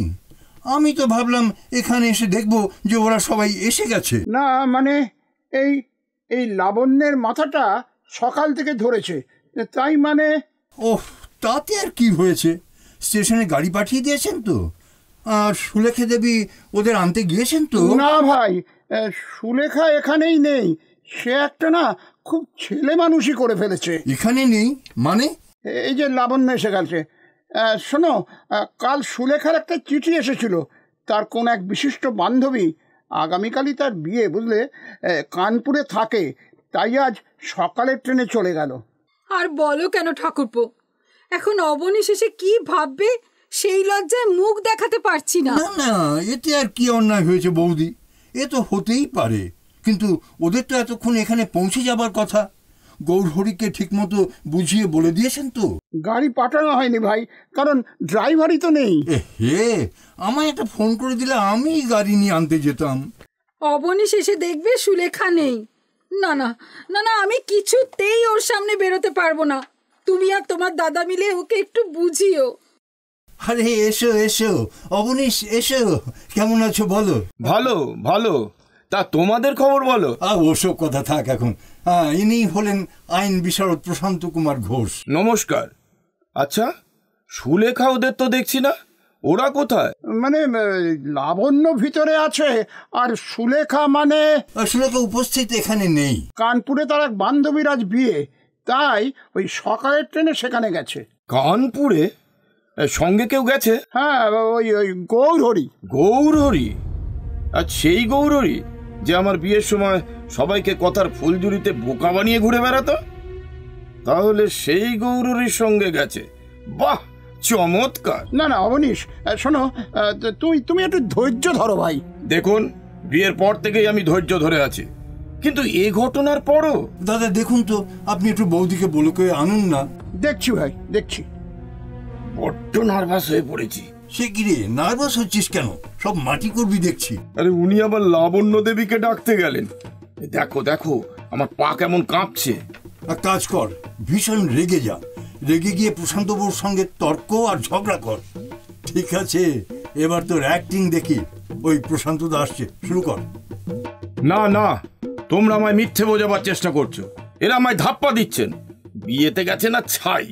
আমি তো ভাবলাম এখানে এসে দেখবো যে ওরা সবাই এসে গেছে।
না মানে এই এই লাবণ্যের মাথাটা সকাল থেকে ধরেছে, তাই মানে।
ওহ, তাতে আর কি হয়েছে? স্টেশনে গাড়ি পাঠিয়ে দিয়েছেন তো, আর সুলেখা দেবী ওদের আনতে গিয়েছেন তো?
না ভাই, সুলেখা এখানেই নেই। সে একটা না খুব ছেলে মানুষই করে ফেলেছে।
এখানে নেই মানে?
এই যে লাবণ্য এসে গেছে। শোনো, কাল সুলেখার একটা চিঠি এসেছিল। তার কোন এক বিশিষ্ট বান্ধবী, আগামীকালই তার বিয়ে, বুঝলে, কানপুরে থাকে, তাই আজ সকালের ট্রেনে চলে গেল।
আর বলো কেন ঠাকুরপো, এখন অবনীশ এসে কি ভাববে সেই লজ্জায় মুখ দেখাতে পারছি না।
না না, এতে আর কি অন্যায় হয়েছে বৌদি? এ তো হতেই পারে, কিন্তু ওদের তো এতক্ষণ এখানে পৌঁছে যাবার কথা। গৌরহরিকে ঠিকমতো বুঝিয়ে বলে দিয়েছেন তো?
গাড়ি পাঠানো হয়নি ভাই, কারণ ড্রাইভারই তো নেই।
হে, আমায় একটা ফোন করে দিলে আমি গাড়ি নিয়ে আনতে যেতাম।
অবনীশ এসে দেখবে সুলেখা নেই। না না না না, আমি কিছুতেই ওর সামনে বেরোতে পারবো না। তুমি আর তোমার দাদা মিলে ওকে একটু বুঝিও।
আরে এসো এসো অবনীশ, এসো। কেমন আছো বলো?
ভালো ভালো। তা তোমাদের খবর বলো।
ওসব কথা থাক এখন। হ্যাঁ, ইনি হলেন আইন বিশারদ প্রশান্ত কুমার ঘোষ।
নমস্কার। আচ্ছা, সুলেখা ওদের তো দেখছি না, ওরা কোথায়?
মানে লাবণ্য ভিতরে আছে, আর সুলেখা মানে
সুলেখা উপস্থিত এখানে নেই।
কানপুরে তার এক বান্ধবীর আজ বিয়ে, তাই ওই সকালের ট্রেনে সেখানে গেছে।
কানপুরে? সঙ্গে কেউ গেছে?
হ্যাঁ, ওই ওই গৌরহরি।
গৌরহরি? আর সেই গৌরহরি যে আমার বিয়ের সময় সবাইকে কথার ফুলঝুরিতে বোকা বানিয়ে ঘুরে বেড়াতো? তাহলে সেই গৌরহরির সঙ্গে গেছে। বাহ, চমৎকার।
না না অবনীশ, শোনো, তুমি একটু ধৈর্য ধরো ভাই।
দেখুন, বিয়ের পর থেকেই আমি ধৈর্য ধরে আছি, কিন্তু এই ঘটনার পরও।
দাদা দেখুন তো, আপনি একটু বৌদিকে বলে কয়ে আনুন না।
দেখছি ভাই, দেখছি।
বড্ড নার্ভাস হয়ে পড়েছি।
সে কি রে, নার্ভাস হচ্ছিস কেন? সব মাটি করবি দেখছি।
আরে উনি আবার লাবণ্য দেবীকে ডাকতে গেলেন। দেখো দেখো, আমার পা কেমন কাঁপছে।
এক কাজ কর, ভীষণ রেগে যা, রেগে গিয়ে প্রশান্ত বাবুর সঙ্গে তর্ক আর ঝগড়া কর। ঠিক আছে, এবার তোর অ্যাক্টিং দেখি। ওই প্রশান্ত দা আসছে, শুরু কর।
না না, তোমরা আমায় মিথ্যে বোঝাবার চেষ্টা করছো। এরা আমায় ধাপ্পা দিচ্ছেন। বিয়েতে গেছে না ছাই।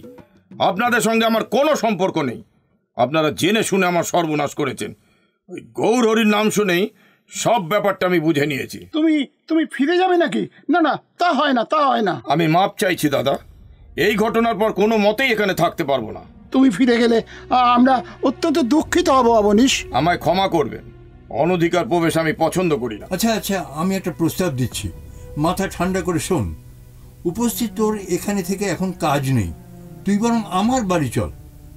আপনাদের সঙ্গে আমার কোনো সম্পর্ক নেই। আপনারা জেনে শুনে আমার সর্বনাশ করেছেন। ওই গৌরহরির নাম শুনেই সব ব্যাপারটা আমি বুঝে নিয়েছি।
তুমি ফিরে যাবে নাকি? না না, তা হয় না, তা হয় না।
আমি মাপ চাইছি দাদা, এই ঘটনার পর কোনো মতেই এখানে থাকতে পারবো না।
তুমি ফিরে গেলে আমরা অত্যন্ত দুঃখিত হব অবনীশ।
আমায় ক্ষমা করবেন, অনধিকার প্রবেশ আমি পছন্দ করি না।
আচ্ছা আচ্ছা, আমি একটা প্রস্তাব দিচ্ছি, মাথা ঠান্ডা করে শোন। উপস্থিত তোর এখানে থেকে এখন কাজ নেই, তুই বরং আমার বাড়ি চল,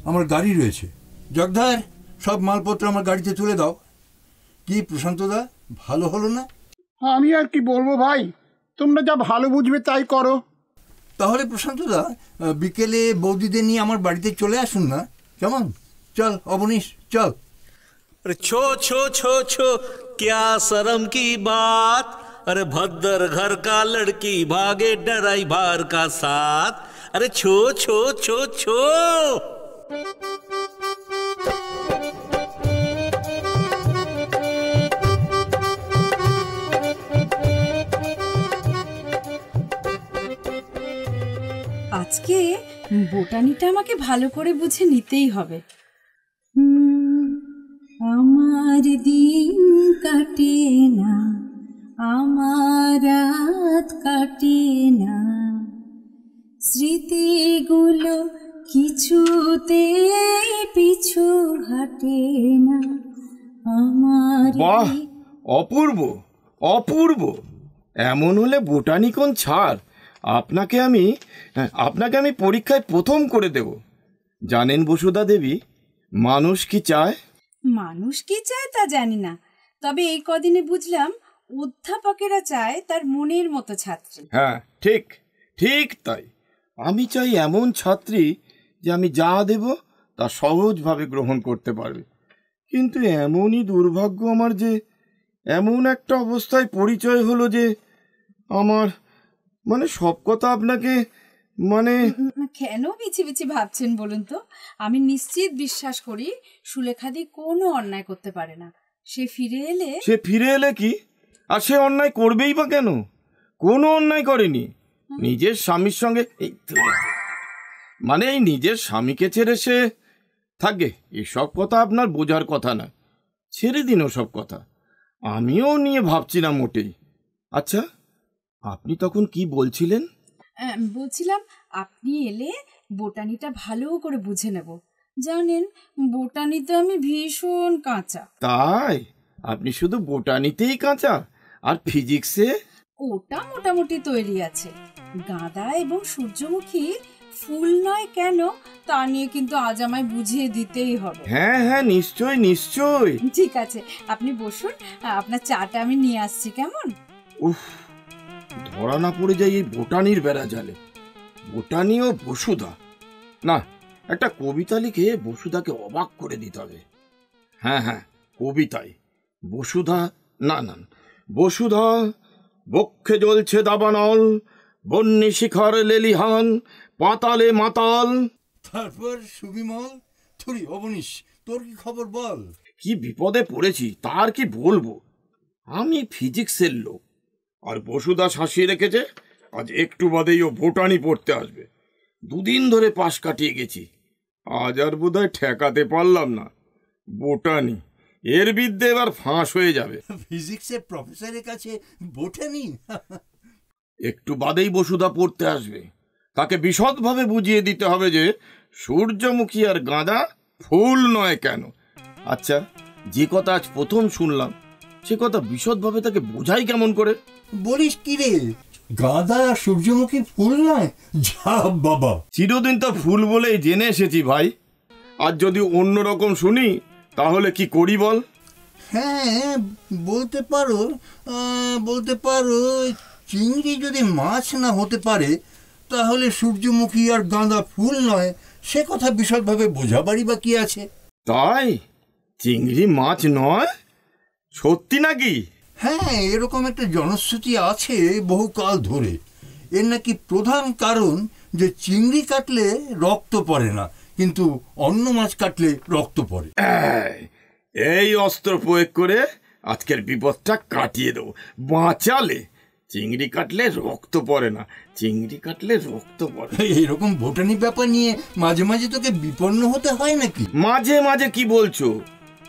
আমার গাড়ি রয়েছে। জগধার, সব মালপত্র আমার গাড়িতে তুলে দাও। কি প্রশান্তদা, ভালো হলো না?
আমি আর কি বলবো ভাই, তোমরা যা ভালো বুঝবে তাই করো।
তাহলে প্রশান্তদা, বিকেলে বৌদিদের নিয়ে আমার বাড়িতে চলে আসুন না, কেমন? চল অবনীশ, চল।
अरे छो छो छो छो क्या शर्म की बात, अरे भद्र घर का लड़की भागे डराई भार का साथ, अरे छो छो छो छो।
আজকে বোটানিটা আমাকে ভালো করে বুঝে নিতেই হবে। আমার দিন কাটে না, আমার রাত কাটে না, স্মৃতিগুলো কিছুতে পিছু হাঁটে না আমার।
বাহ, অপূর্ব অপূর্ব। এমন হলে বোটানিকন ছাড়, আপনাকে আমি পরীক্ষায় প্রথম করে দেব। জানেন বসুধা দেবী, মানুষ কি চায়?
মানুষ কি চায় তা জানি না, তবে এই কদিনে বুঝলাম অধ্যাপকেরা চায় তার মনের মতো ছাত্রী।
হ্যাঁ, ঠিক ঠিক তাই। আমি চাই এমন ছাত্রী যে আমি যা দেব তা সহজভাবে গ্রহণ করতে পারবে। কিন্তু এমনই দুর্ভাগ্য আমার যে এমন একটা অবস্থায় পরিচয় হলো যে আমার সব কথা আপনাকে
কেন বিছি বিছি ভাবছেন বলুন তো? আমি নিশ্চিত বিশ্বাস করি সুলেখাদি কোনো অন্যায় করতে পারে না। সে ফিরে এলে কি? আর সে অন্যায় করবেই বা কেন? কোনো অন্যায় করেনি। নিজের স্বামীর সঙ্গে এই নিজের স্বামীকে ছেড়ে সে থাকবে, এসব কথা আপনার বোঝার কথা না। ছেড়ে দিন ওসব কথা, আমিও নিয়ে ভাবছি না মোটেই। আচ্ছা, আপনি তখন কি বলছিলেন? বলছিলাম আপনি এলে বোটানিটা ভালো করে বুঝে নেব। জানেন, বোটানিতে আমি ভীষণ কাঁচা।
তাই? আপনি শুধু বোটানিতেই কাঁচা, আর ফিজিক্সে?
ওটা মোটামুটি তৈরি আছে। গাঁদা এবং সূর্যমুখী ফুল নয় কেন তা নিয়ে কিন্তু আজ আমায় বুঝিয়ে দিতেই হবে।
হ্যাঁ হ্যাঁ, নিশ্চয় নিশ্চয়।
ঠিক আছে, আপনি বসুন, আপনার চাটা আমি নিয়ে আসছি, কেমন?
উফ, ধরা না পড়ে যাই এই বোটানির বেড়া জালে। বোটানি ও বসুধা, না, একটা কবিতা লিখে বসুধাকে অবাক করে দিতে হবে। হ্যাঁ হ্যাঁ, কবিতায় বসুধা, না না, বসুধা বক্ষে জ্বলছে দাবানল, বন্যী শিখর লেলিহান, পাতালে মাতাল।
তারপর সুবিমল, থুরি অবনীশ, তোর কি খবর বল?
কি বিপদে পড়েছি তার কি বলবো। আমি ফিজিক্সের লোক, আর বসুধা শাসিয়ে রেখেছে আজ একটু বাদেই ও ভোটানি পড়তে আসবে। দুদিন ধরে পাশ কাটিয়ে গেছি, আজ আর বোধহয় ঠেকাতে পারলাম না। বোটানি এর বিদ্যে এবার ফাঁস হয়ে যাবে।
ফিজিক্সের প্রফেসরের কাছে বোটানি?
একটু বাদেই বসুধা পড়তে আসবে, তাকে বিশদভাবে বুঝিয়ে দিতে হবে যে সূর্যমুখী আর গাঁদা ফুল নয় কেন। আচ্ছা, যে কথা আজ প্রথম শুনলাম সে কথা বিশদভাবে তাকে বোঝাই কেমন করে?
বলিস কি রে, গাঁদা আর সূর্যমুখী ফুল নয়? যা বাবা,
চিরদিন তো ফুল বলেই জেনে এসেছি ভাই, আজ যদি অন্যরকম শুনি তাহলে কি করি বল?
হ্যাঁ বলতে পারো চিংড়ি যদি মাছ না হতে পারে তাহলে সূর্যমুখী আর গাঁদা ফুল নয়, সে কথা বিশদভাবে বোঝাবারই বা কি আছে?
তাই চিংড়ি মাছ নয়? সত্যি নাকি?
হ্যাঁ, এরকম একটা জনশ্রুতি আছে বহুকাল ধরে। এর নাকি প্রধান কারণ যে চিংড়ি কাটলে রক্ত পড়ে না, কিন্তু অন্য মাছ কাটলে রক্ত পড়ে।
এই অস্ত্র প্রয়োগ করে আজকের বিপদটা কাটিয়ে দেবো। বাঁচালে চিংড়ি কাটলে রক্ত পড়ে না, চিংড়ি কাটলে রক্ত পড়ে।
এরকম বোটানি ব্যাপার নিয়ে মাঝে মাঝে তোকে বিপন্ন হতে হয় নাকি?
মাঝে মাঝে কি বলছো?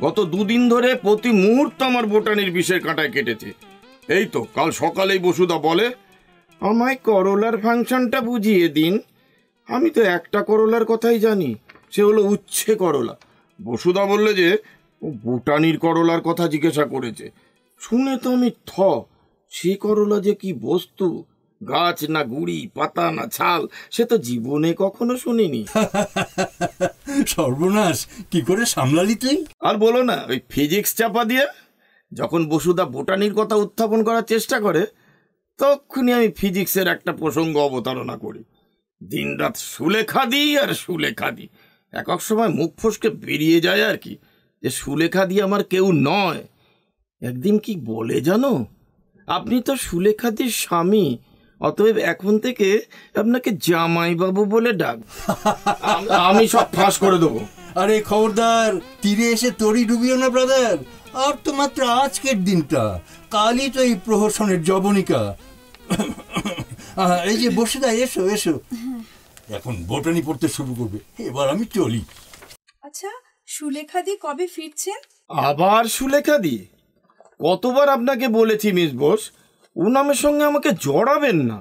গত দুদিন ধরে প্রতি মুহূর্ত আমার বোটানির বিষের কাঁটায় কেটেছে। এই তো কাল সকালেই বসুধা বলে, আমায় করলার ফাংশনটা বুঝিয়ে দিন। আমি তো একটা করলার কথাই জানি, সে হলো উচ্ছে করলা। বসুধা বললে যে ও বোটানির করলার কথা জিজ্ঞাসা করেছে। শুনে তো আমি সে করলা যে কি বস্তু, গাছ না গুড়ি, পাতা না ছাল, সে তো জীবনে কখনো শুনিনি।
সর্বনাশ, কি করে সামলালি তুই?
আর বলো না, ওই ফিজিক্স চাপা দিয়ে যখন বসুধা বোটানির কথা উত্থাপন করার চেষ্টা করে তখনই আমি ফিজিক্সের একটা প্রসঙ্গ অবতারণা করি। দিনরাত সুলেখা দিই আর সুলেখা দিই, এক এক সময় মুখ ফসকে বেরিয়ে যায় আর কি, যে সুলেখা দি আমার কেউ নয়। একদিন কি বলে জানো, আপনি তো সুলেখাদির স্বামী, অতএব এখন থেকে আপনাকে জামাইবাবু বলে ডাক। আমি সব ফাঁস করে দেবো।
আরে খবরদার, তীরে এসে তরি ডুবিও না ব্রাদার। আর তো মাত্র আজকের দিনটা, কালই তো এই প্রহসনের জবনিকা। এই যে বসুধা, এসো এসো, এখন বোটানি পড়তে শুরু করবে। এবার আমি চলি।
আচ্ছা, সুলেখাদি কবে ফিরছেন?
আবার সুলেখাদি? কতবার আপনাকে বলেছি মিস বোস, ও নামের সঙ্গে আমাকে জড়াবেন না।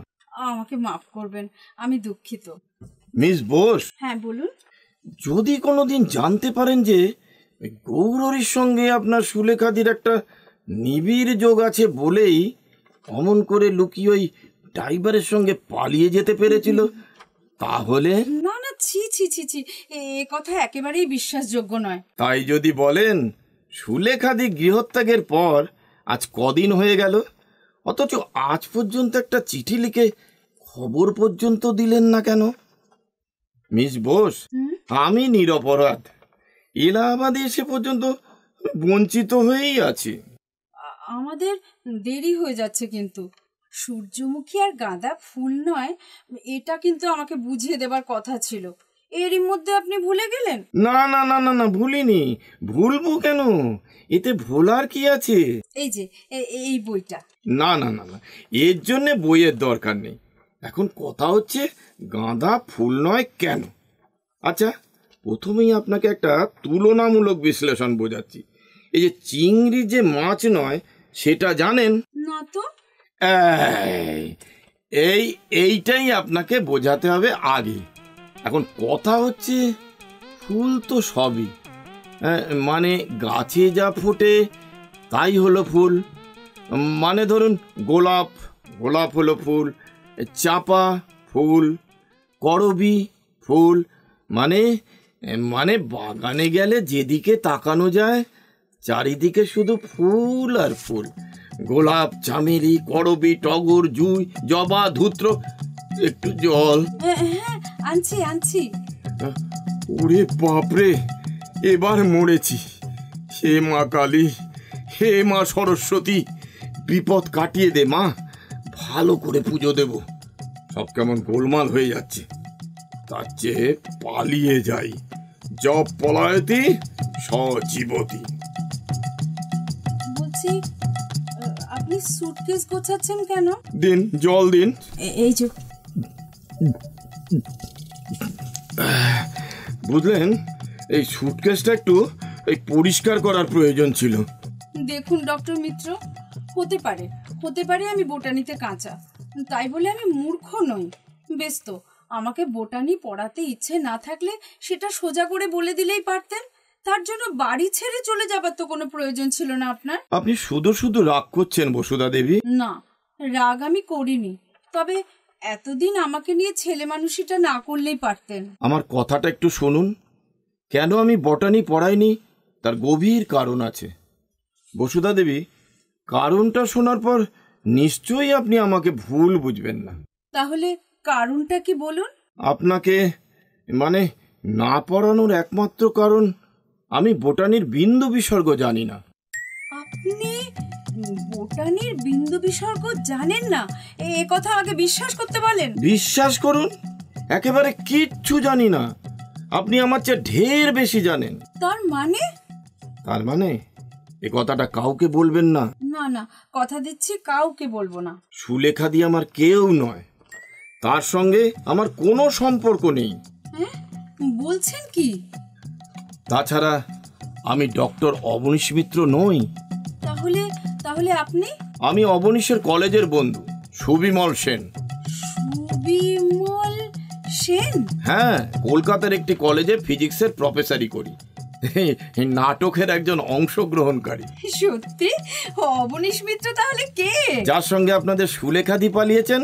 আমাকে মাফ করবেন, আমি দুঃখিত।
মিস বোস,
হ্যাঁ বলুন।
যদি কোনোদিন জানতে পারেন যে গৌরীর সঙ্গে আপনার সুলেখাদির একটা নিবিড় যোগ আছে বলেই অমন করে লুকিয়ে ওই ড্রাইভারের সঙ্গে পালিয়ে যেতে পেরেছিল, তাহলে?
না না, ছি ছি ছি ছি, এ কথা একেবারেই বিশ্বাসযোগ্য নয়।
তাই যদি বলেন, সুলেখাদি গৃহত্যাগের পর আজ কদিন হয়ে গেল, অথচ আজ পর্যন্ত একটা চিঠি লিখে খবর পর্যন্ত দিলেন না কেন? মিস বোস, আমি নিরপরাধ, এলাহাবাদে এসে পর্যন্ত বঞ্চিত হয়েই আছি।
আমাদের দেরি হয়ে যাচ্ছে, কিন্তু সূর্যমুখী আর গাঁদা ফুল নয়, এটা কিন্তু আমাকে বুঝিয়ে দেবার কথা ছিল। এরই মধ্যে আপনি ভুলে গেলেন?
না না না না না, ভুলিনি। ভুলবো কেন? এতে ভোলার কি আছে?
এই যে এই বইটা।
না না না না, এর জন্যে বইয়ের দরকার নেই। এখন কথা হচ্ছে গাঁদা ফুল নয় কেন। আচ্ছা, প্রথমেই আপনাকে একটা তুলনামূলক বিশ্লেষণ বোঝাচ্ছি। এই যে চিংড়ি যে মাছ নয় সেটা জানেন
না তো?
এইটাই আপনাকে বোঝাতে হবে আগে। এখন কথা হচ্ছে ফুল তো সবই, মানে গাছে যা ফোটে তাই হলো ফুল। মানে ধরুন গোলাপ, গোলাপ হলো ফুল, চাপা ফুল, করবী ফুল। মানে মানে বাগানে গেলে যেদিকে তাকানো যায় চারিদিকে শুধু ফুল আর ফুল। গোলাপ, চামেলি, করবী, টগর, জুঁই, জবা, ধূত্র। একটু জল।
হ্যাঁ আনছি আনছি।
ওরে বাপরে, এবার মরেছি। হে মা কালী, হে মা সরস্বতী, বিপদ কাটিয়ে দে মা, ভালো করে পুজো দেব। সব কেমন গোলমাল হয়ে যাচ্ছে, তার চেয়ে পালিয়ে যাই। জপ পলায়তি সজীবতী।
বলছি, আপনি সুটকেস গোছাচ্ছেন কেন?
দিন, জল দিন।
এই যে।
বুঝলেন, এই সুটকেসটা একটু পরিষ্কার করার প্রয়োজন ছিল।
দেখুন ডক্টর মিত্র, হতে পারে আমি বোটানিতে কাঁচা, তাই বলে আমি মূর্খ নই। বেশ তো, আমাকে বোটানি পড়াতে ইচ্ছে না থাকলে সেটা সোজা করে বলে দিলেই পারতেন। তার জন্য বাড়ি ছেড়ে চলে যাবার তো কোনো প্রয়োজন ছিল না আপনার।
আপনি শুধু শুধু রাগ করছেন বসুধা দেবী।
না, রাগ আমি করিনি, তবে এতদিন আমাকে নিয়ে ছেলে মানুষিটা না করলেই পারতেন।
আমার কথাটা একটু শুনুন। কেন আমি বটানি পড়াইনি তার গভীর কারণ আছে। বসুধা দেবী, কারণটা শোনার পর নিশ্চয়ই আপনি আমাকে ভুল বুঝবেন না।
তাহলে কারণটা কি বলুন?
আপনাকে মানে না পড়ানোর একমাত্র কারণ, আমি বোটানির বিন্দু বিসর্গ জানি না।
আপনি বোটানির বিন্দু বিসর্গ জানেন না? এ কথা আগে বিশ্বাস করতে বলেন।
বিশ্বাস করুন, একেবারে কিচ্ছু জানি না। আপনি আমার চেয়ে ঢের বেশি জানেন।
তার মানে
এ কথাটা কাউকে বলবেন না।
না না, কথা দিচ্ছি কাউকে বলবো না।
সুলেখা দি আমার কেউ নয়, তার সঙ্গে আমার কোনো সম্পর্ক নেই।
বলছেন কি?
তাছাড়া আমি ডক্টর অবনীশ মিত্র নই।
তাহলে আপনি?
আমি অবনীশের কলেজের বন্ধু সুবিমল সেন।
সুবিমল সেন?
হ্যাঁ, কলকাতার একটি কলেজে ফিজিক্সের প্রফেসরি করি, নাটকের একজন অংশগ্রহণকারী।
সত্যি? অবনীশ মিত্র তাহলে কে?
যার সঙ্গে আপনাদের সুলেখা দি পালিয়েছেন,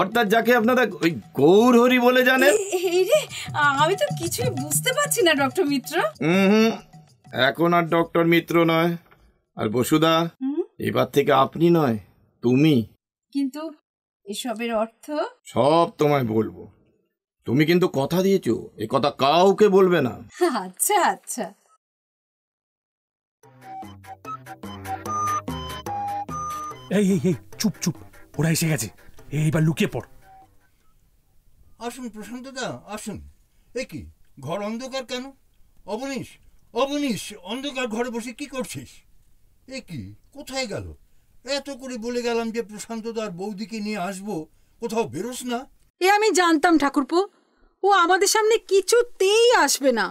অর্থাৎ যাকে আপনারা ওই গৌরহরি বলে জানেন।
আমি তো কিছুই বুঝতে পারছি না ডক্টর মিত্র।
এখন আর ডক্টর মিত্র নয়। আর বসুধা, এবার থেকে আপনি নয়, তুমি।
কিন্তু এসবের অর্থ?
সব তোমায় বলবো। তুমি কিন্তু কথা দিয়েছো, এ কথা কাউকে বলবে না।
আচ্ছা আচ্ছা।
এই এই এই চুপ চুপ, ওরা এসে গেছে, এইবার লুকিয়ে পড়।
আসুন প্রশান্ত দা, আসুন। এ কি, ঘর অন্ধকার কেন? অবনীশ, অবনীশ, অন্ধকার ঘরে বসে কি করছিস? এ কি, কোথায় গেল? এত করে বলে গেলাম যে প্রশান্ত দার বৌদিকে নিয়ে আসবো, কোথাও বেরোস না।
এ আমি জানতাম ঠাকুরপো, ও আমাদের সামনে কিছুতেই আসবে না।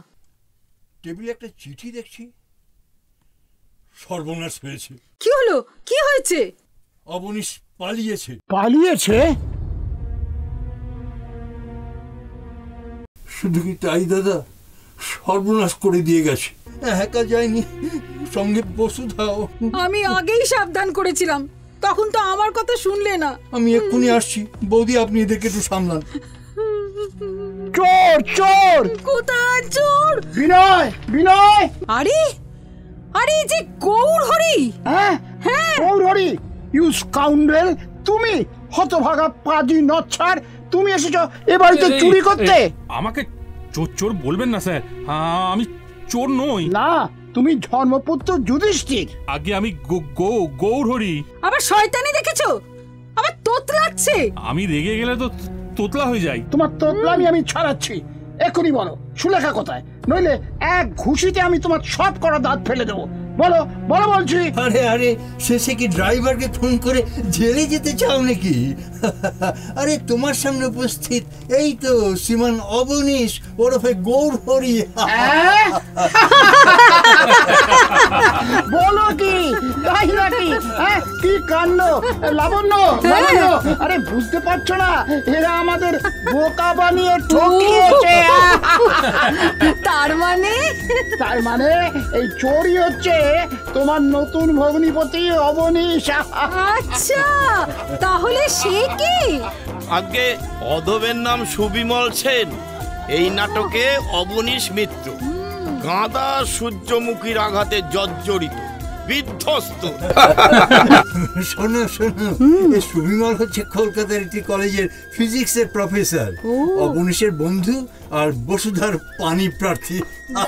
টেবিলে একটা চিঠি দেখছি। সর্বনাশ হয়েছে।
কি হলো? কি হয়েছে?
অবনীশ পালিয়েছে।
পালিয়েছে?
শুধু কি তাই দাদা, সর্বনাশ করে দিয়ে গেছে। একা যায়নি, সঙ্গে বসুধাও।
আমি আগেই সাবধান করেছিলাম, তখন তো আমার কথা শুনলে না।
আমি এক্ষুনি আসছি। বৌদি, আপনি এদেরকে একটু সামলান।
চোর চোর!
কোথায় চোর?
বিনয়, বিনয়!
আরে আরে, যে গৌরহরি!
হ্যাঁ হ্যাঁ, গৌরহরি! You scoundrel! তুমি হতভাগা পাজি নচ্ছার! তুমি এসেছো এ বাড়িতে চুরি করতে?
আমাকে চোর চোর বলবেন না স্যার, আমি চোর নই।
না, তুমি ধর্মপুত্র যুধিষ্ঠির।
আগে আমি গৌরহরি।
আবার শয়তানি দেখেছো? আবার তোতলাচ্ছে।
আমি রেগে গেলে তো তোতলা হয়ে যাই।
তোমার তোতলামি আমি ছাড়াচ্ছি। এখনই বলো, সুলেখা কোথায়? নইলে এক ঘুষিতে আমি তোমার সব করা দাঁত ফেলে দেবো। বলো বলো বলছি।
আরে আরে, শেষে কি ড্রাইভারকে ফোন করে জেলে যেতে চাও নাকি? আরে তোমার সামনে উপস্থিত এই তো শ্রীমান অবনীশ ওরফে গৌরহরি।
বলো কি, তাই নাকি? কি কাণ্ড! লাবণ্য, লাবণ্য, আরে বুঝতে পারছো না, এরা আমাদের বোকা বানিয়ে ঠকিয়েছে।
তার
মানে এই চোরই হচ্ছে তোমার নতুন ভগ্নিপতি অবনীশ।
আচ্ছা, তাহলে সে কি?
আগে অধবের নাম সুবিমল সেন, এই নাটকে অবনীশ মিত্র। গাঁদা সূর্যমুখীর আঘাতে জর্জরিত, বিধ্বস্ত।
শোনো শোনো, সুবিমল হচ্ছে কলকাতার একটি কলেজের ফিজিক্সের প্রফেসর, অবনীশের বন্ধু আর বসুধার পানি প্রার্থী।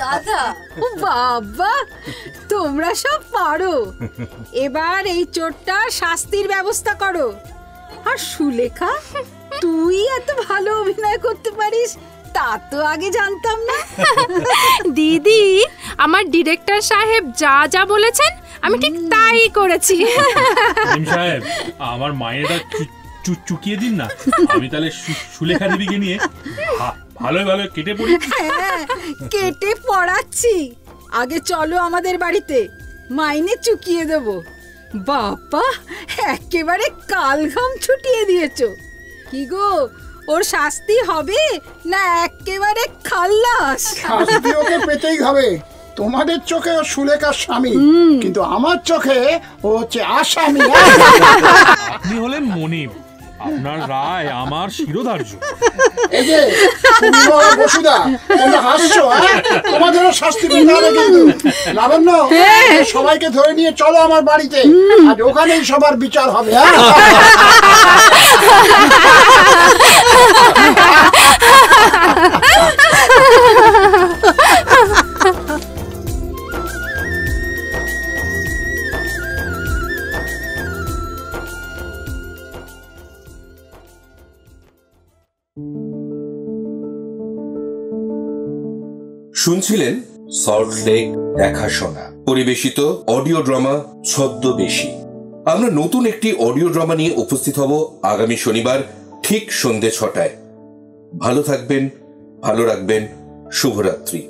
দাদা,
ও বাবা, তোমরা সব পারো। এবার এই চোরটা শাস্তির ব্যবস্থা করো। আর সুলেখা, তুই এত ভালো অভিনয় করতে পারিস তা তো আগে জানতাম না।
দিদি, আমার ডিরেক্টর সাহেব যা যা বলেছেন আমি ঠিক তাই করেছি।
সাহেব, আমার মায়েরা চুকিয়ে দিন না, আমি তাহলে সুলেখা দেবীকে নিয়ে ভালো ভালো কেটে পড়ি।
কেটে পড়াচ্ছি, আগে চলো আমাদের বাড়িতে, মাইনে চুকিয়ে দেব। বাবা, একেবারে কালঘাম ছুটিয়ে দিয়েছো। কি গো, ওর শাস্তি হবে না একেবারে খাল্লাস?
শাস্তি ওকে পেতেই হবে। তোমাদের চোখে ও সুলেখার স্বামী, কিন্তু আমার চোখে ও হচ্ছে আসামি।
আপনি হলেন মনিব, আপনার রায় আমার শিরোধার্য।
এই যে বসুদা, তোমরা হাসছো, তোমাদেরও শাস্তি পেতে হবে কিন্তু। লাবণ্য, সবাইকে ধরে নিয়ে চলো আমার বাড়িতে, আর ওখানেই সবার বিচার হবে।
শুনছিলেন সল্টলেক দেখাশোনা, পরিবেশিত অডিও ড্রামা ছদ্মবেশী। আমরা নতুন একটি অডিও ড্রামা নিয়ে উপস্থিত হব আগামী শনিবার ঠিক সন্ধ্যে ৬টায়। ভালো থাকবেন, ভালো রাখবেন, শুভরাত্রি।